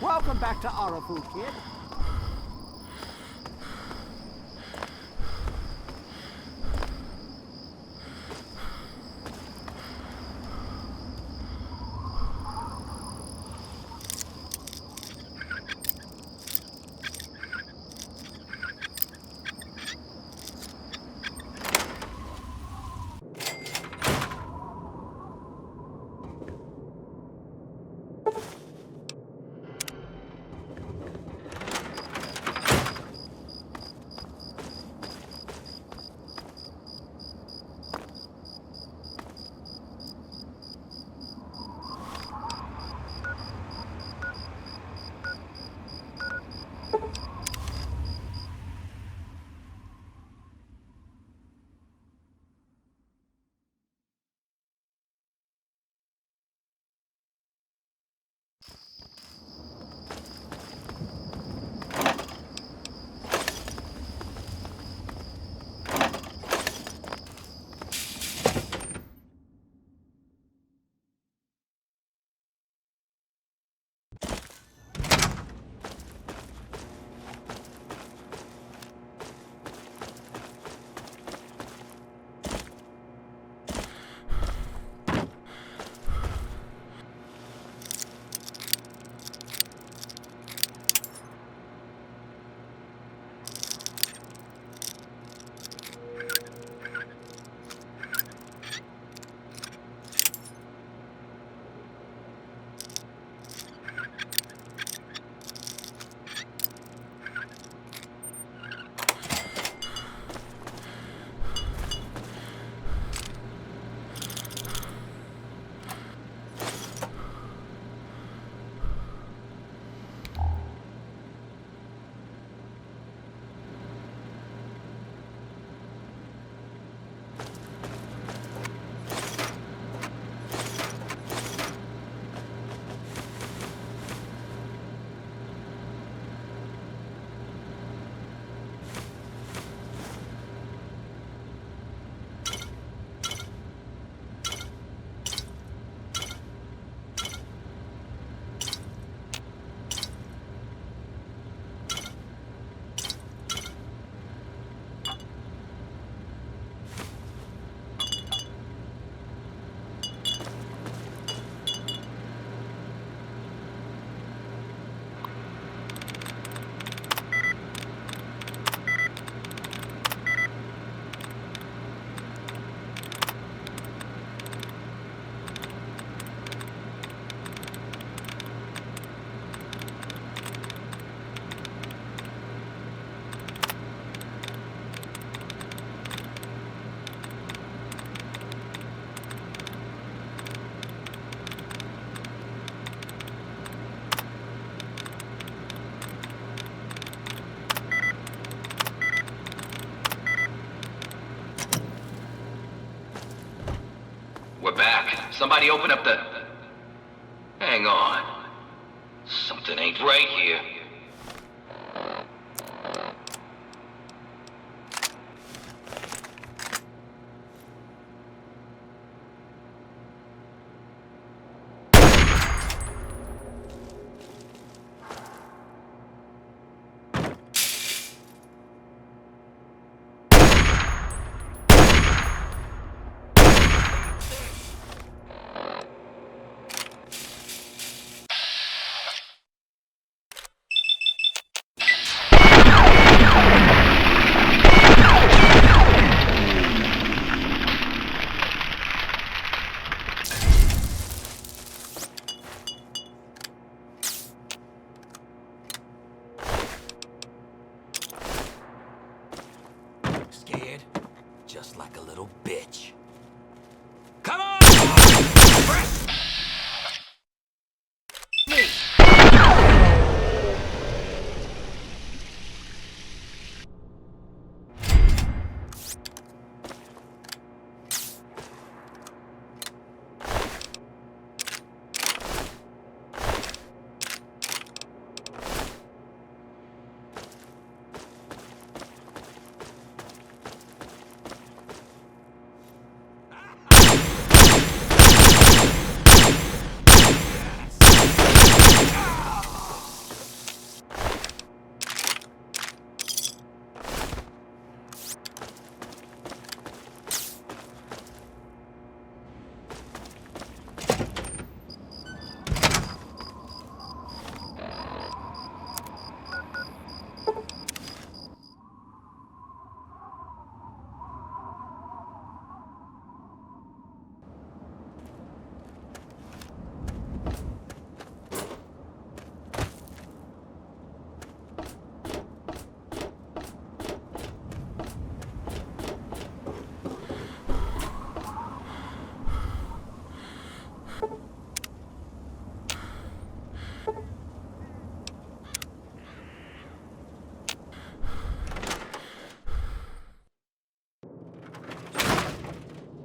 Welcome back to Arafu, kid. We're back. Somebody open up the... Hang on. Something ain't right here.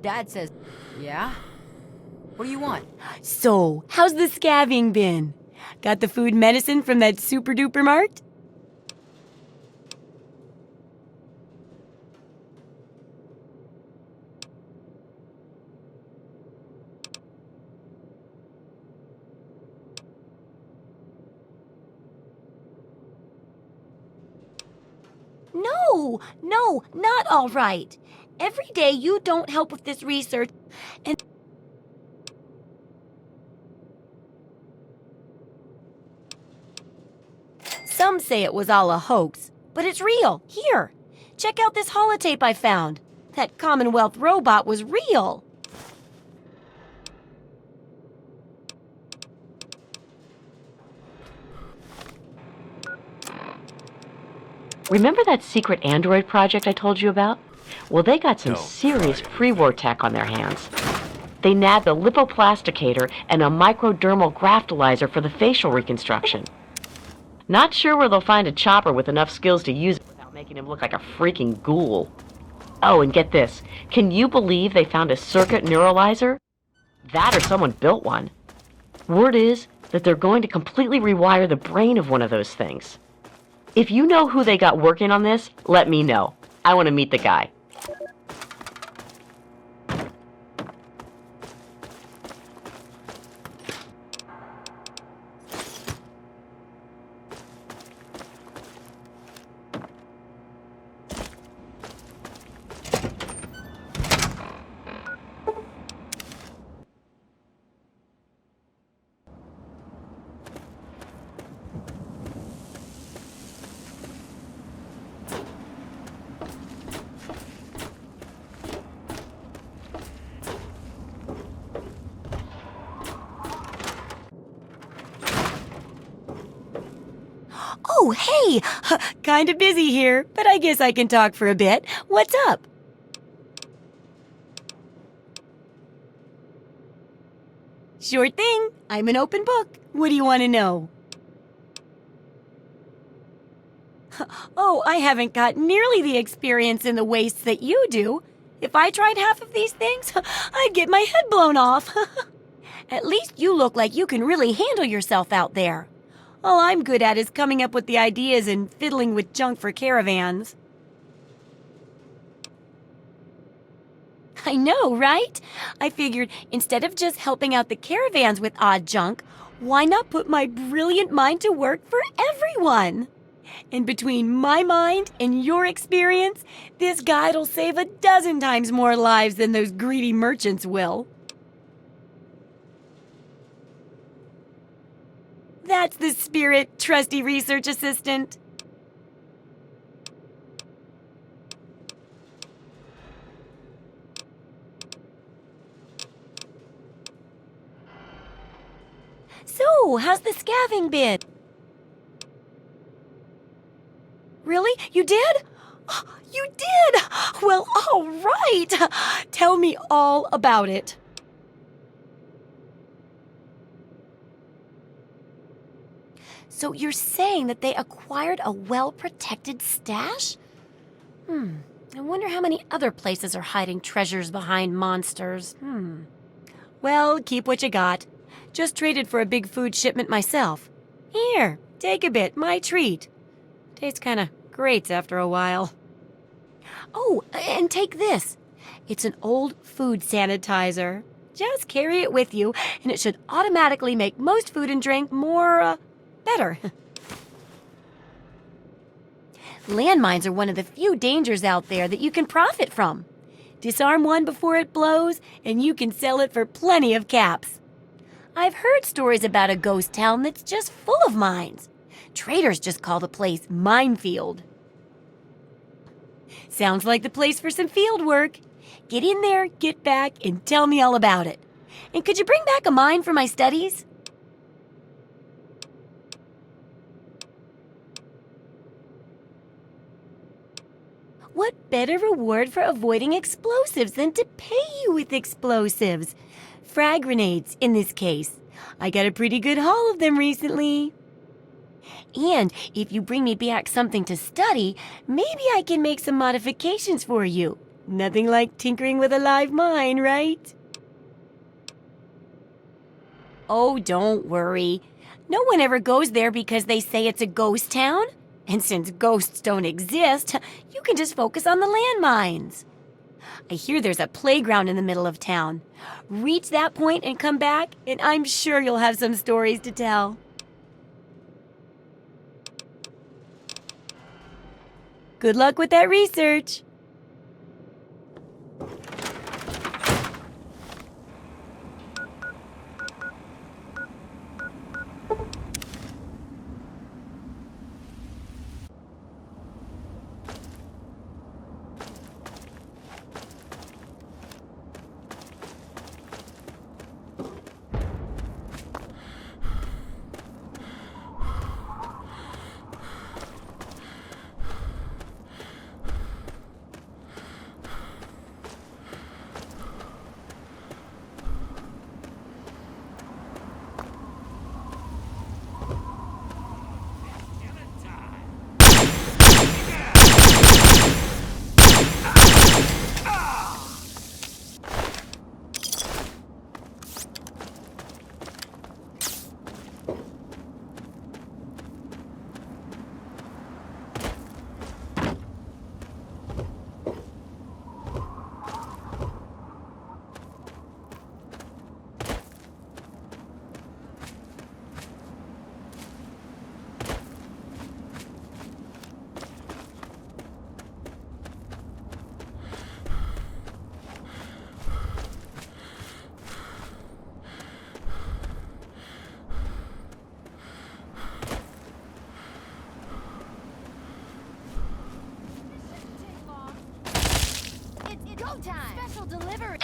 Dad says... Yeah? What do you want? So, how's the scavving been? Got the food medicine from that super-duper mart? No, not all right. Every day you don't help with this research, and... Some say it was all a hoax, but it's real. Here, check out this holotape I found. That Commonwealth robot was real. Remember that secret android project I told you about? Well, they got some serious pre-war tech on their hands. They nabbed a lipoplasticator and a microdermal graftalizer for the facial reconstruction. Not sure where they'll find a chopper with enough skills to use it without making him look like a freaking ghoul. Oh, and get this. Can you believe they found a circuit neuralizer? That or someone built one. Word is that they're going to completely rewire the brain of one of those things. If you know who they got working on this, let me know. I want to meet the guy. Oh, hey! Kinda busy here, but I guess I can talk for a bit. What's up? Sure thing. I'm an open book. What do you want to know? Oh, I haven't got nearly the experience in the wastes that you do. If I tried half of these things, I'd get my head blown off. At least you look like you can really handle yourself out there. All I'm good at is coming up with the ideas and fiddling with junk for caravans. I know, right? I figured instead of just helping out the caravans with odd junk, why not put my brilliant mind to work for everyone? And between my mind and your experience, this guide'll save 12 times more lives than those greedy merchants will. That's the spirit, trusty research assistant. So, how's the scavving been? Really? You did? You did? Well, all right. Tell me all about it. So you're saying that they acquired a well-protected stash? I wonder how many other places are hiding treasures behind monsters. Well, keep what you got. Just traded for a big food shipment myself. Here, take a bit, my treat. Tastes kinda great after a while. Oh, and take this. It's an old food sanitizer. Just carry it with you, and it should automatically make most food and drink more, better. Landmines are one of the few dangers out there that you can profit from. Disarm one before it blows, and you can sell it for plenty of caps. I've heard stories about a ghost town that's just full of mines. Traders just call the place Minefield. Sounds like the place for some field work. Get in there, get back, and tell me all about it. And could you bring back a mine for my studies? What better reward for avoiding explosives than to pay you with explosives? Frag grenades, in this case. I got a pretty good haul of them recently. And if you bring me back something to study, maybe I can make some modifications for you. Nothing like tinkering with a live mine, right? Oh, don't worry. No one ever goes there because they say it's a ghost town. And since ghosts don't exist, you can just focus on the landmines. I hear there's a playground in the middle of town. Reach that point and come back, and I'm sure you'll have some stories to tell. Good luck with that research. Special delivery.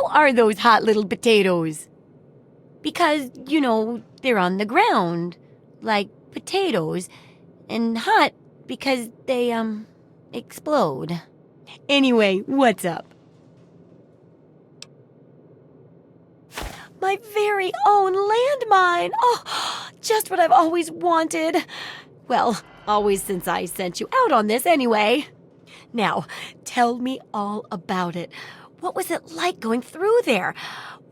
Are those hot little potatoes? Because, they're on the ground, like potatoes, and hot because they, explode. Anyway, what's up? My very own landmine! Oh, just what I've always wanted. Well, always since I sent you out on this anyway. Now, tell me all about it. What was it like going through there?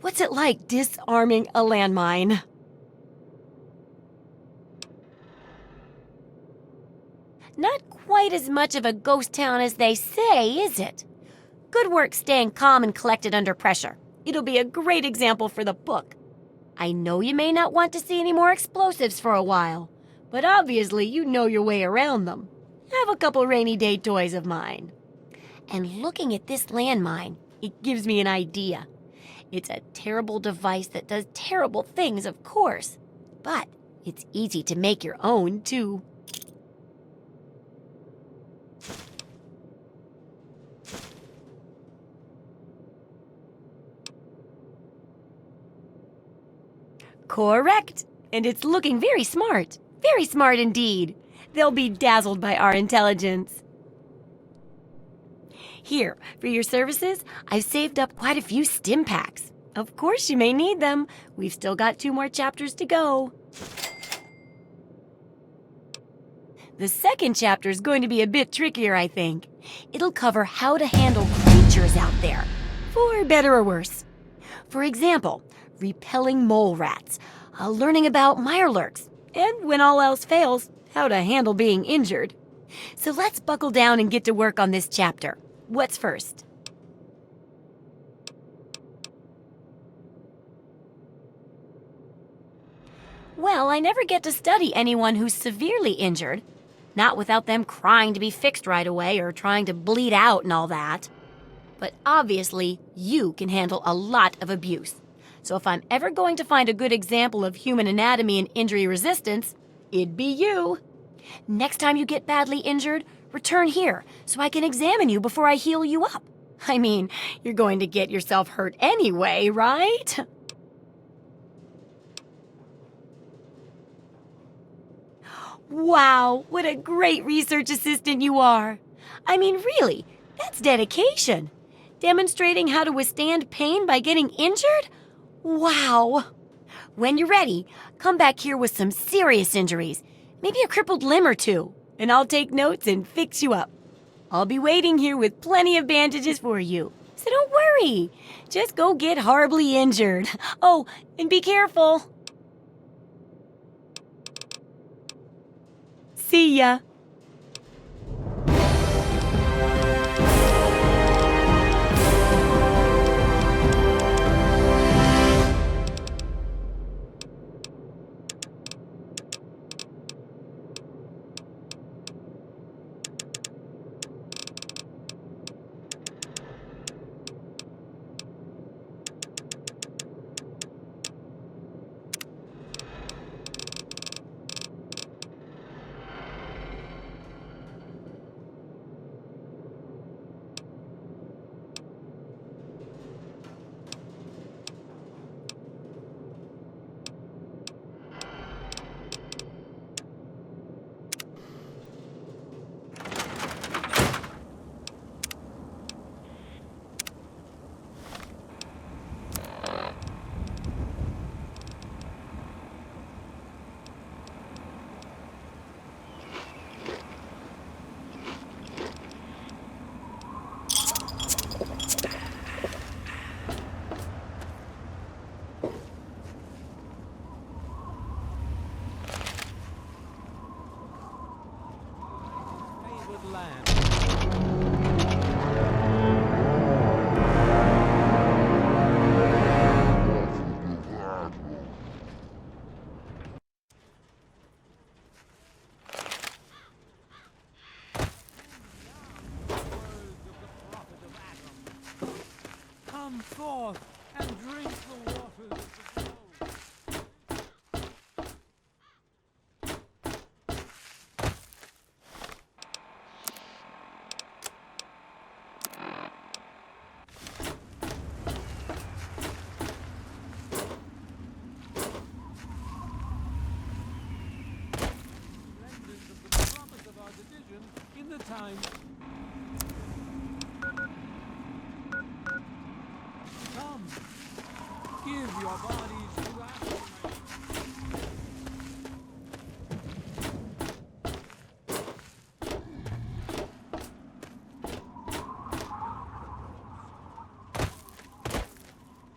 What's it like disarming a landmine? Not quite as much of a ghost town as they say, is it? Good work staying calm and collected under pressure. It'll be a great example for the book. I know you may not want to see any more explosives for a while, but obviously you know your way around them. Have a couple rainy day toys of mine. And looking at this landmine, it gives me an idea. It's a terrible device that does terrible things, of course. But it's easy to make your own, too. Correct. And it's looking very smart. Very smart indeed. They'll be dazzled by our intelligence. Here, for your services, I've saved up quite a few stim packs. Of course you may need them. We've still got 2 more chapters to go. The second chapter is going to be a bit trickier, I think. It'll cover how to handle creatures out there, for better or worse. For example, repelling mole rats, learning about Mirelurks, and when all else fails, how to handle being injured. So let's buckle down and get to work on this chapter. What's first? Well, I never get to study anyone who's severely injured. Not without them crying to be fixed right away or trying to bleed out and all that. But obviously, you can handle a lot of abuse. So if I'm ever going to find a good example of human anatomy and injury resistance, it'd be you. Next time you get badly injured, return here so I can examine you before I heal you up. I mean, you're going to get yourself hurt anyway, right? Wow, what a great research assistant you are. I mean, really, That's dedication. Demonstrating how to withstand pain by getting injured? Wow. When you're ready, come back here with some serious injuries. Maybe a crippled limb or two, and I'll take notes and fix you up. I'll be waiting here with plenty of bandages for you. So don't worry. Just go get horribly injured. Oh, and be careful. See ya. Come forth and drink the waters of the soul. Remnants of the promise of our division in the time. Come, give your bodies to Africa.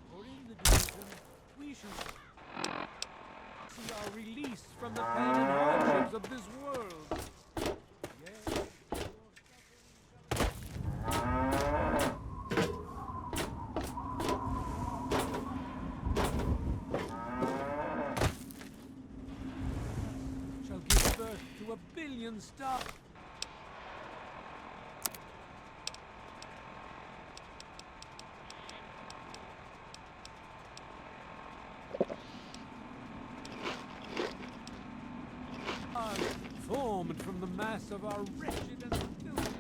For in the division, we shall see our release from the pain and hardships of this world. Yes, shall give birth to 1 billion stars. Formed from the mass of our wretched and filthy.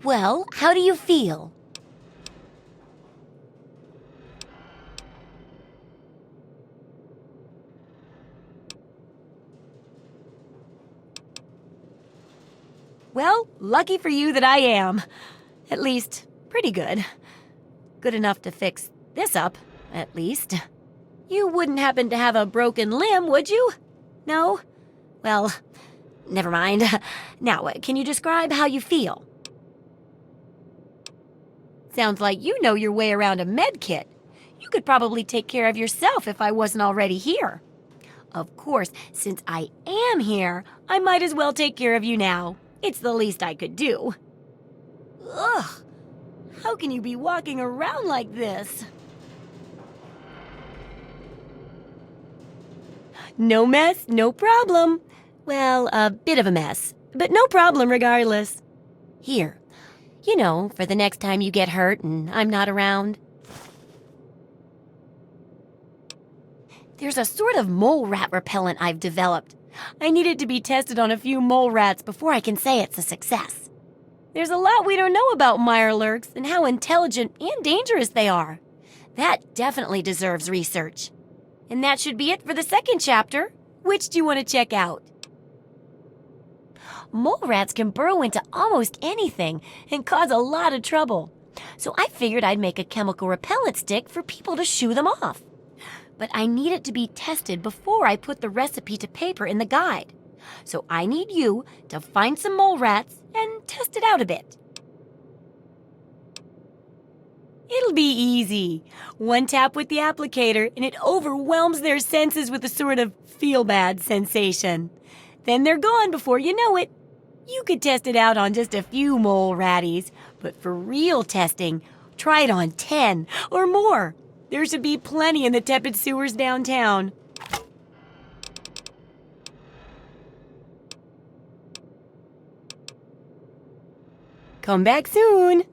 Well, how do you feel? Well, lucky for you that I am. At least, pretty good. Good enough to fix this up, at least. You wouldn't happen to have a broken limb, would you? No? Well, never mind. Now, can you describe how you feel? Sounds like you know your way around a med kit. You could probably take care of yourself if I wasn't already here. Of course, since I am here, I might as well take care of you now. It's the least I could do. Ugh! How can you be walking around like this? No mess, no problem. Well, a bit of a mess, but no problem regardless. Here, you know, for the next time you get hurt and I'm not around. There's a sort of mole rat repellent I've developed. I need it to be tested on a few mole rats before I can say it's a success. There's a lot we don't know about Mirelurks and how intelligent and dangerous they are. That definitely deserves research. And that should be it for the second chapter. Which do you want to check out? Mole rats can burrow into almost anything and cause a lot of trouble. So I figured I'd make a chemical repellent stick for people to shoo them off. But I need it to be tested before I put the recipe to paper in the guide. So I need you to find some mole rats and test it out a bit. It'll be easy. One tap with the applicator and it overwhelms their senses with a sort of feel-bad sensation. Then they're gone before you know it. You could test it out on just a few mole ratties, but for real testing, try it on 10 or more. There should be plenty in the tepid sewers downtown. Come back soon.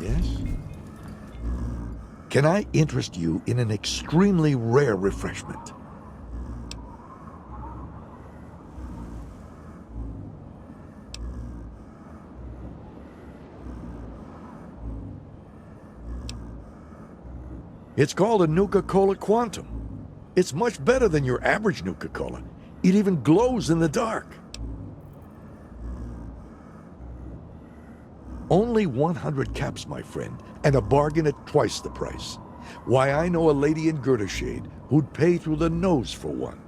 Yes? Can I interest you in an extremely rare refreshment? It's called a Nuka-Cola Quantum. It's much better than your average Nuka-Cola. It even glows in the dark. Only 100 caps, my friend, and a bargain at twice the price. Why, I know a lady in Shade who'd pay through the nose for one.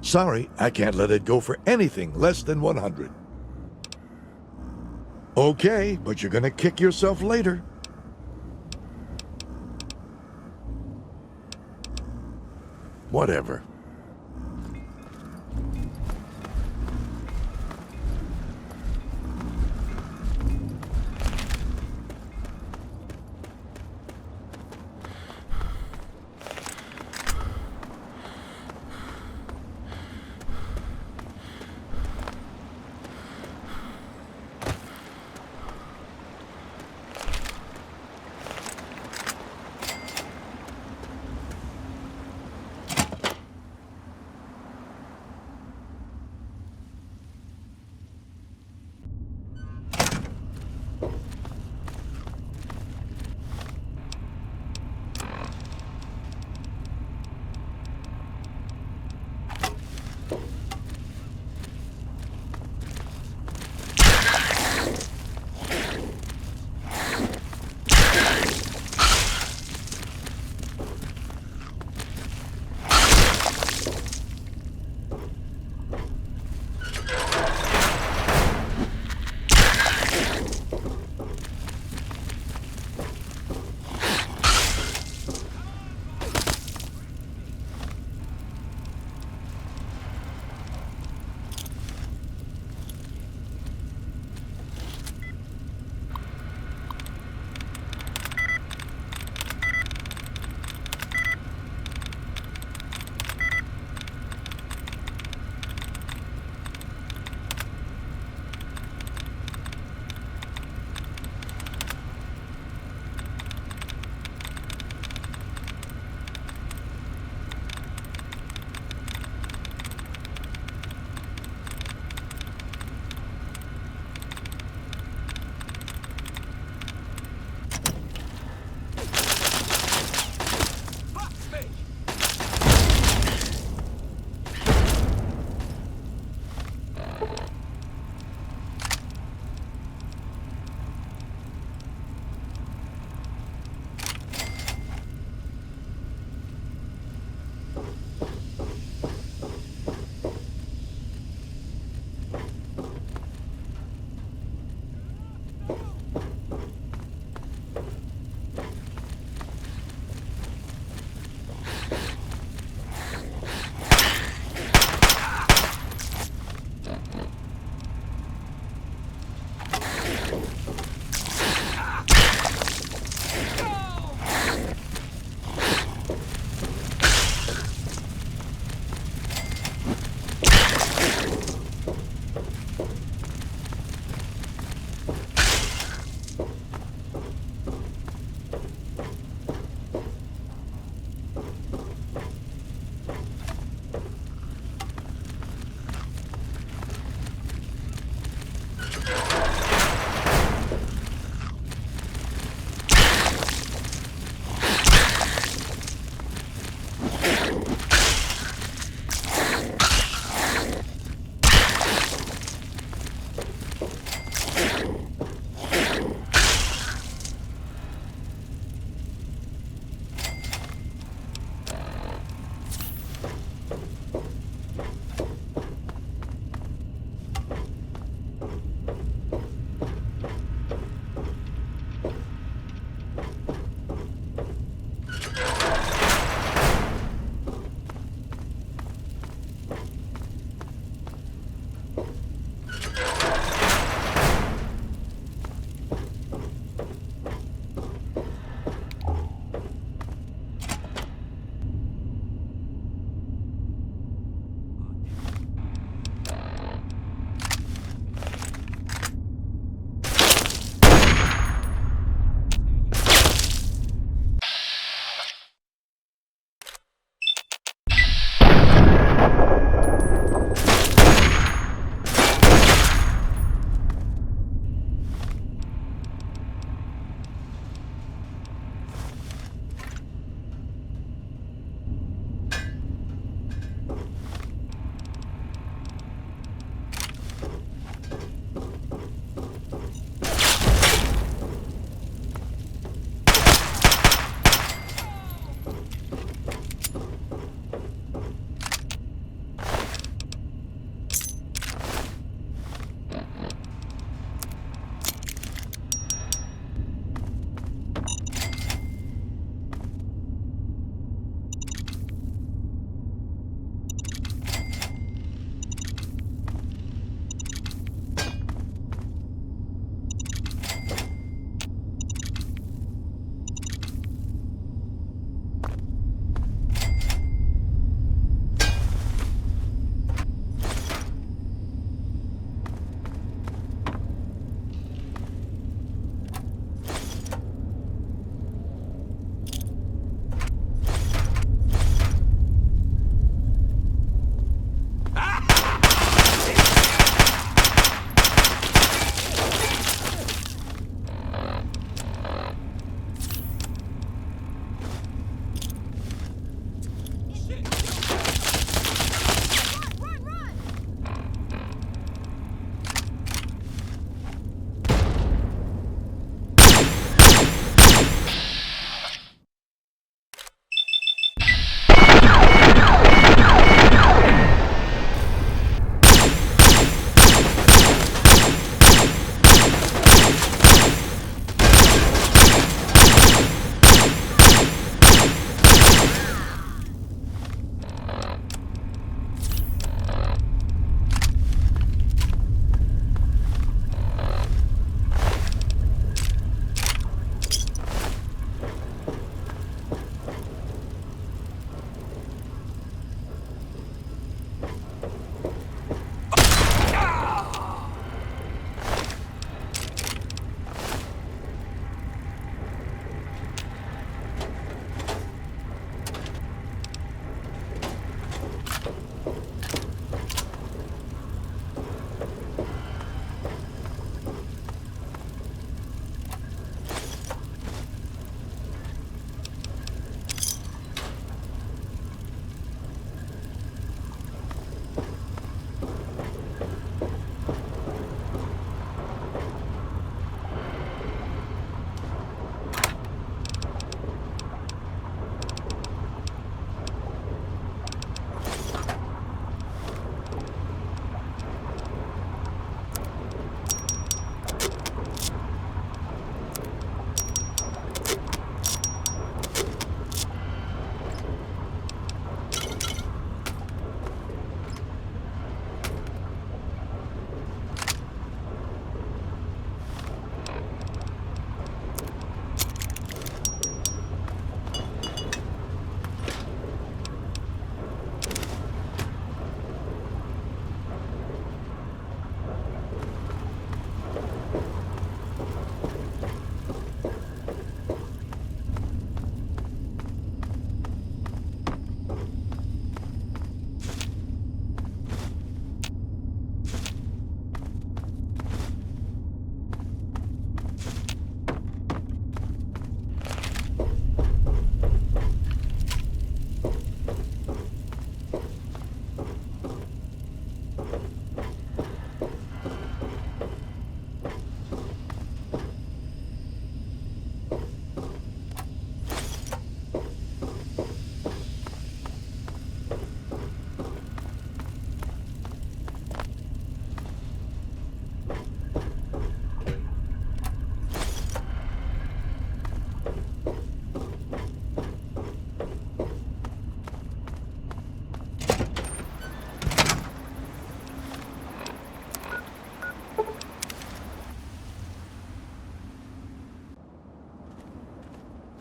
Sorry, I can't let it go for anything less than 100. Okay, but you're gonna kick yourself later. Whatever.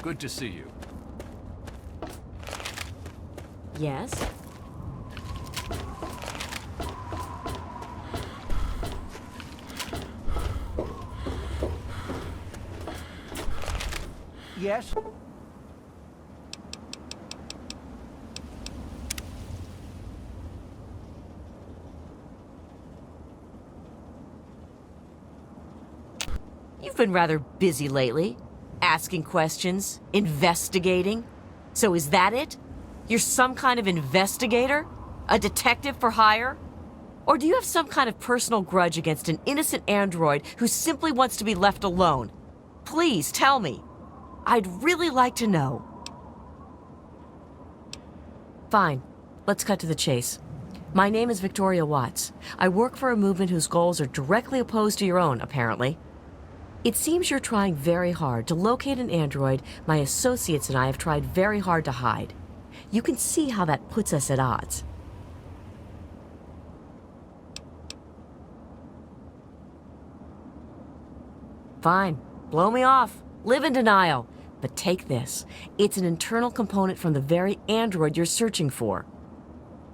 Good to see you. Yes? Yes? You've been rather busy lately. Asking questions, investigating. So is that it? You're some kind of investigator? A detective for hire? Or do you have some kind of personal grudge against an innocent android who simply wants to be left alone? Please tell me. I'd really like to know. Fine. Let's cut to the chase. My name is Victoria Watts. I work for a movement whose goals are directly opposed to your own, apparently. It seems you're trying very hard to locate an android my associates and I have tried very hard to hide. You can see how that puts us at odds. Fine. Blow me off. Live in denial. But take this. It's an internal component from the very android you're searching for.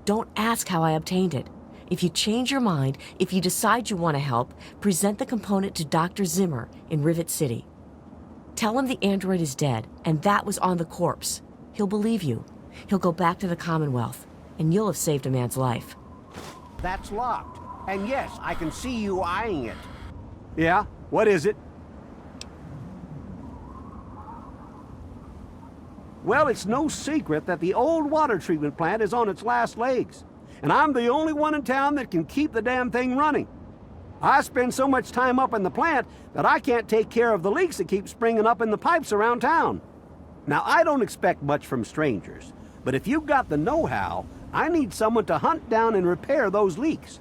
Don't ask how I obtained it. If you change your mind, if you decide you want to help, present the component to Dr. Zimmer in Rivet City. Tell him the android is dead, and that was on the corpse. He'll believe you. He'll go back to the Commonwealth, and you'll have saved a man's life. That's locked. And yes, I can see you eyeing it. Yeah? What is it? Well, it's no secret that the old water treatment plant is on its last legs. And I'm the only one in town that can keep the damn thing running. I spend so much time up in the plant that I can't take care of the leaks that keep springing up in the pipes around town. Now, I don't expect much from strangers, but if you've got the know-how, I need someone to hunt down and repair those leaks.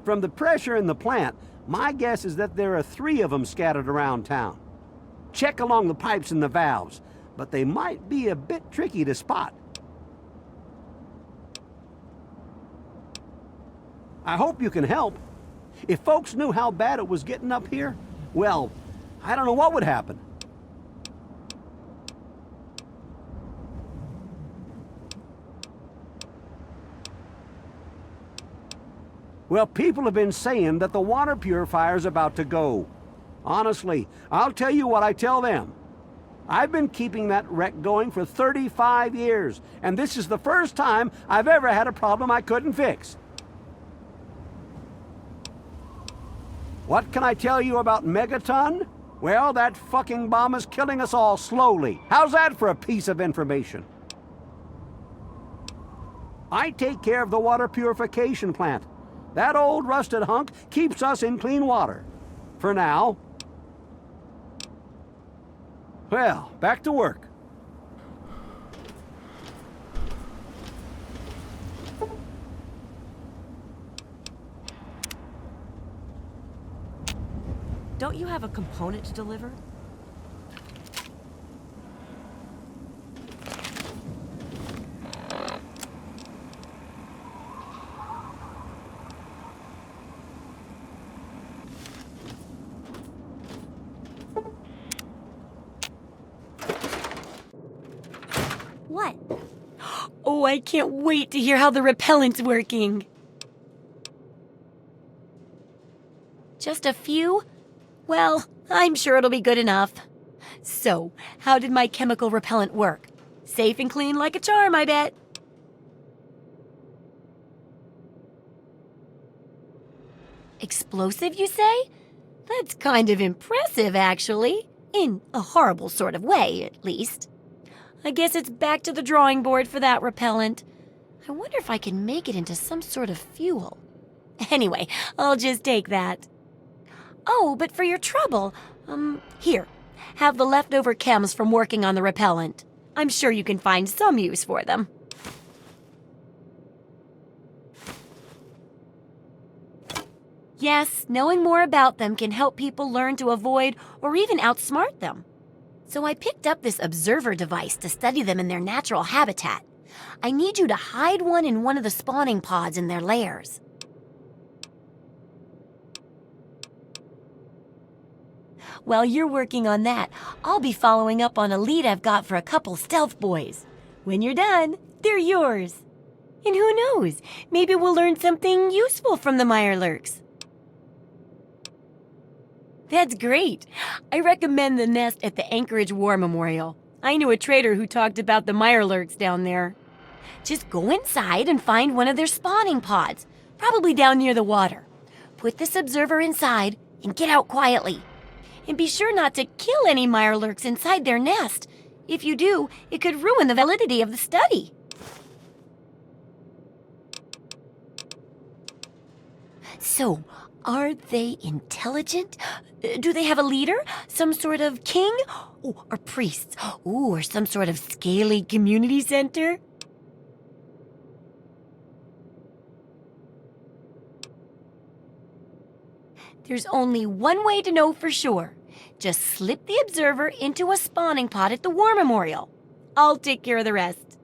From the pressure in the plant, my guess is that there are 3 of them scattered around town. Check along the pipes and the valves, but they might be a bit tricky to spot. I hope you can help. If folks knew how bad it was getting up here, well, I don't know what would happen. Well, people have been saying that the water purifier's about to go. Honestly, I'll tell you what I tell them. I've been keeping that wreck going for 35 years, and this is the first time I've ever had a problem I couldn't fix. What can I tell you about Megaton? Well, that fucking bomb is killing us all slowly. How's that for a piece of information? I take care of the water purification plant. That old rusted hunk keeps us in clean water. For now. Well, back to work. Don't you have a component to deliver? What? Oh, I can't wait to hear how the repellent's working. Just a few? Well, I'm sure it'll be good enough. So, how did my chemical repellent work? Safe and clean like a charm, I bet. Explosive, you say? That's kind of impressive, actually. In a horrible sort of way, at least. I guess it's back to the drawing board for that repellent. I wonder if I can make it into some sort of fuel. Anyway, I'll just take that. Oh, but for your trouble, here. Have the leftover chems from working on the repellent. I'm sure you can find some use for them. Yes, knowing more about them can help people learn to avoid or even outsmart them. So I picked up this observer device to study them in their natural habitat. I need you to hide one in one of the spawning pods in their lairs. While you're working on that, I'll be following up on a lead I've got for a couple stealth boys. When you're done, they're yours. And who knows, maybe we'll learn something useful from the Mirelurks. That's great. I recommend the nest at the Anchorage War Memorial. I knew a trader who talked about the Mirelurks down there. Just go inside and find one of their spawning pods, probably down near the water. Put this observer inside and get out quietly. And be sure not to kill any Mirelurks inside their nest. If you do, it could ruin the validity of the study. So, are they intelligent? Do they have a leader? Some sort of king? Or priests? Or some sort of scaly community center? There's only one way to know for sure. Just slip the observer into a spawning pod at the War Memorial. I'll take care of the rest.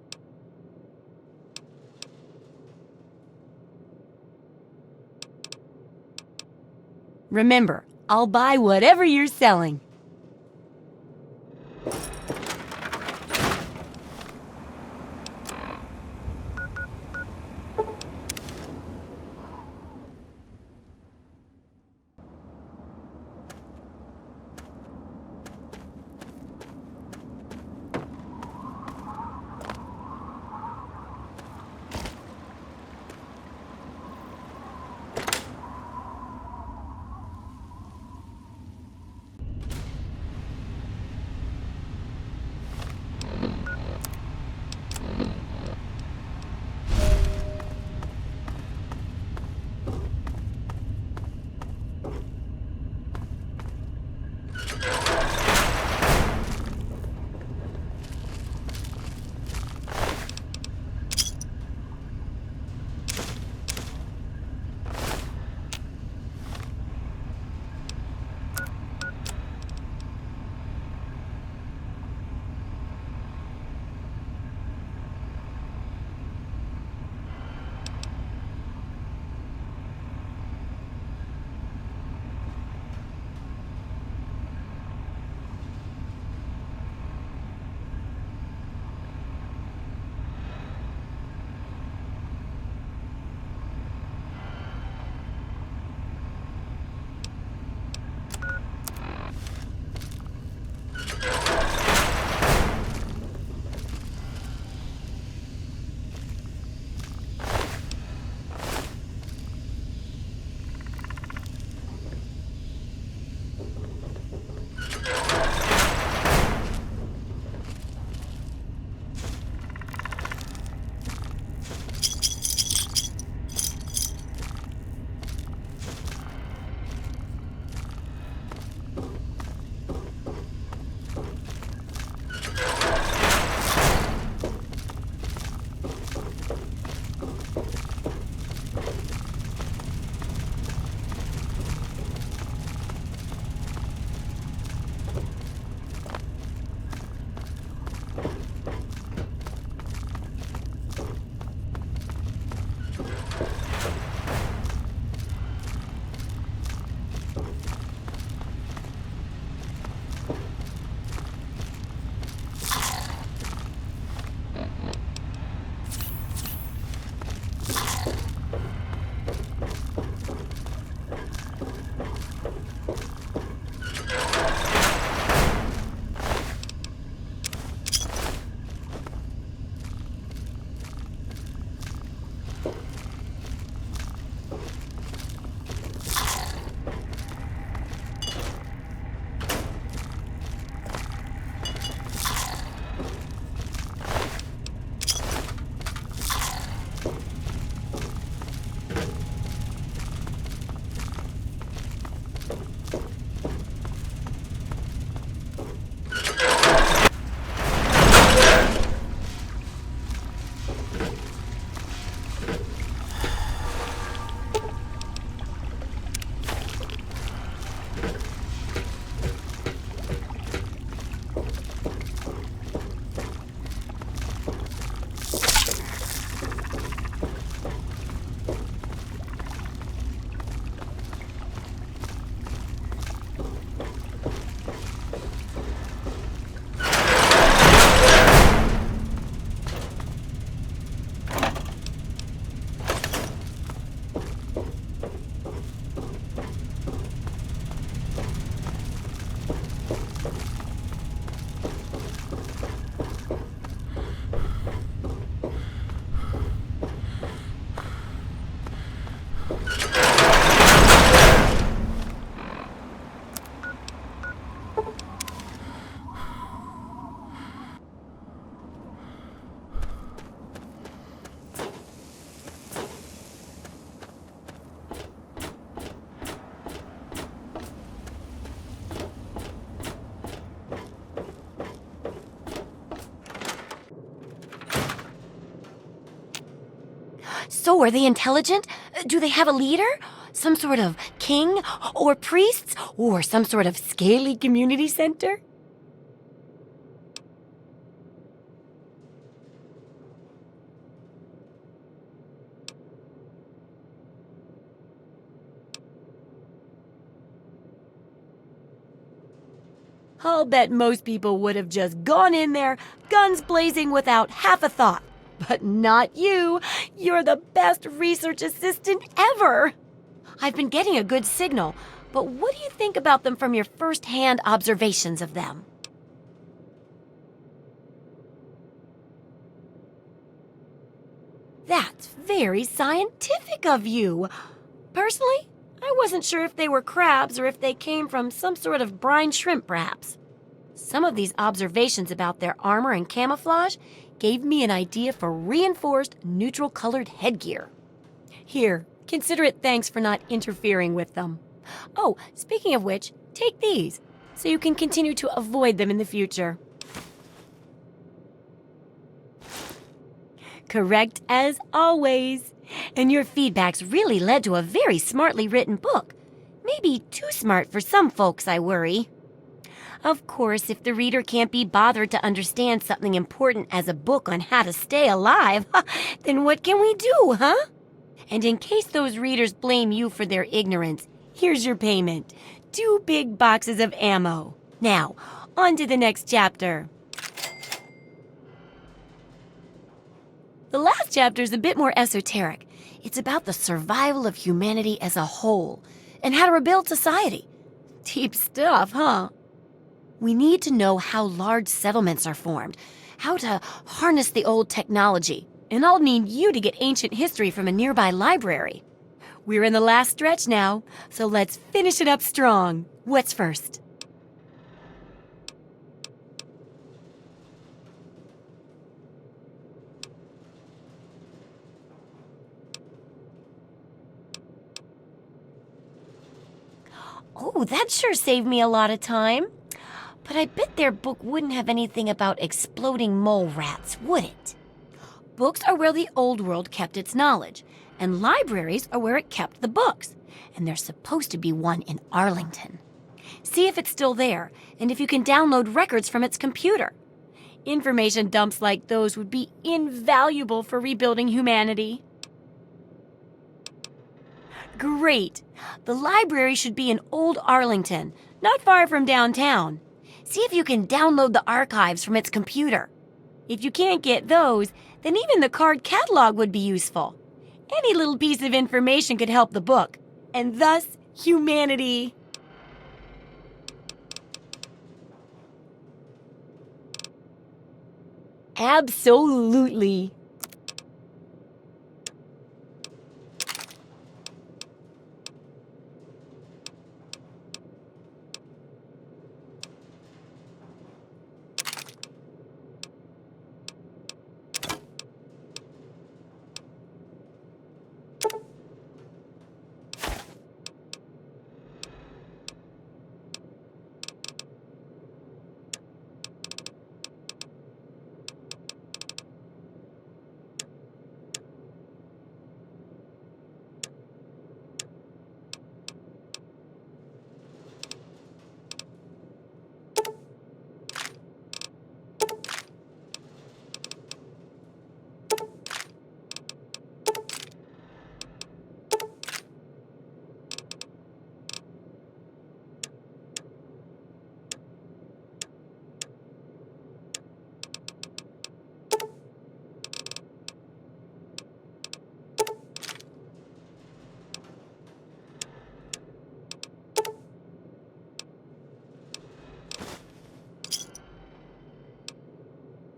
Remember, I'll buy whatever you're selling. So are they intelligent? Do they have a leader? Some sort of king or priests or some sort of scaly community center? I'll bet most people would have just gone in there, guns blazing without half a thought. But not you. You're the best research assistant ever. I've been getting a good signal, but what do you think about them from your first-hand observations of them? That's very scientific of you. Personally, I wasn't sure if they were crabs or if they came from some sort of brine shrimp, perhaps. Some of these observations about their armor and camouflage gave me an idea for reinforced, neutral-colored headgear. Here, consider it thanks for not interfering with them. Oh, speaking of which, take these, so you can continue to avoid them in the future. Correct as always. And your feedbacks really led to a very smartly written book. Maybe too smart for some folks, I worry. Of course, if the reader can't be bothered to understand something important as a book on how to stay alive, then what can we do, huh? And in case those readers blame you for their ignorance, here's your payment. 2 big boxes of ammo. Now, on to the next chapter. The last chapter is a bit more esoteric. It's about the survival of humanity as a whole and how to rebuild society. Deep stuff, huh? We need to know how large settlements are formed, how to harness the old technology, and I'll need you to get ancient history from a nearby library. We're in the last stretch now, so let's finish it up strong. What's first? Oh, that sure saved me a lot of time. But I bet their book wouldn't have anything about exploding mole rats, would it? Books are where the old world kept its knowledge, and libraries are where it kept the books. And there's supposed to be one in Arlington. See if it's still there, and if you can download records from its computer. Information dumps like those would be invaluable for rebuilding humanity. Great! The library should be in Old Arlington, not far from downtown. See if you can download the archives from its computer. If you can't get those, then even the card catalog would be useful. Any little piece of information could help the book, and thus humanity. Absolutely.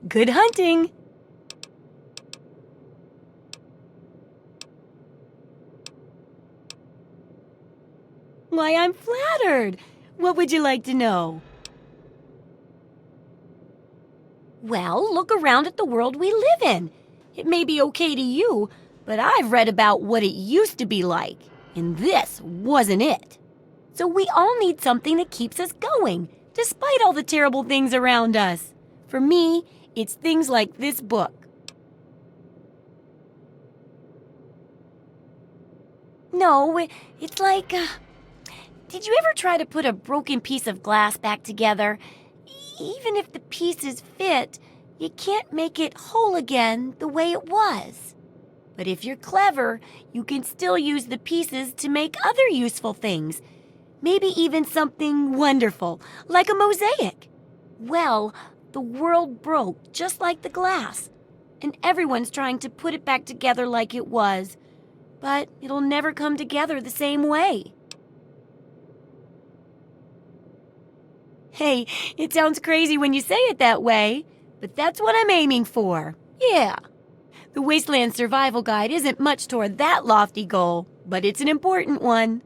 Good hunting! Why, I'm flattered. What would you like to know? Well, look around at the world we live in. It may be okay to you, but I've read about what it used to be like, and this wasn't it. So we all need something that keeps us going, despite all the terrible things around us. For me, it's things like this book. No, it's like, did you ever try to put a broken piece of glass back together? Even if the pieces fit, you can't make it whole again the way it was. But if you're clever, you can still use the pieces to make other useful things. Maybe even something wonderful, like a mosaic. Well, the world broke just like the glass, and everyone's trying to put it back together like it was. But it'll never come together the same way. Hey, it sounds crazy when you say it that way, but that's what I'm aiming for. Yeah. The Wasteland Survival Guide isn't much toward that lofty goal, but it's an important one.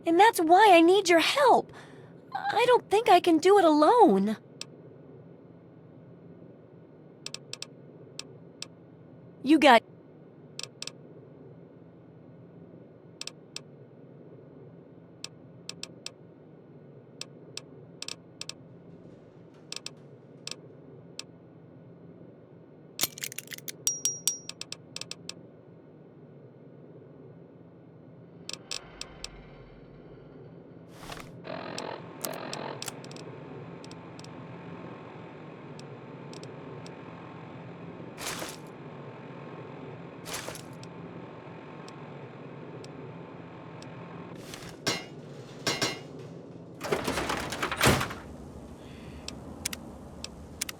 And that's why I need your help. I don't think I can do it alone. You got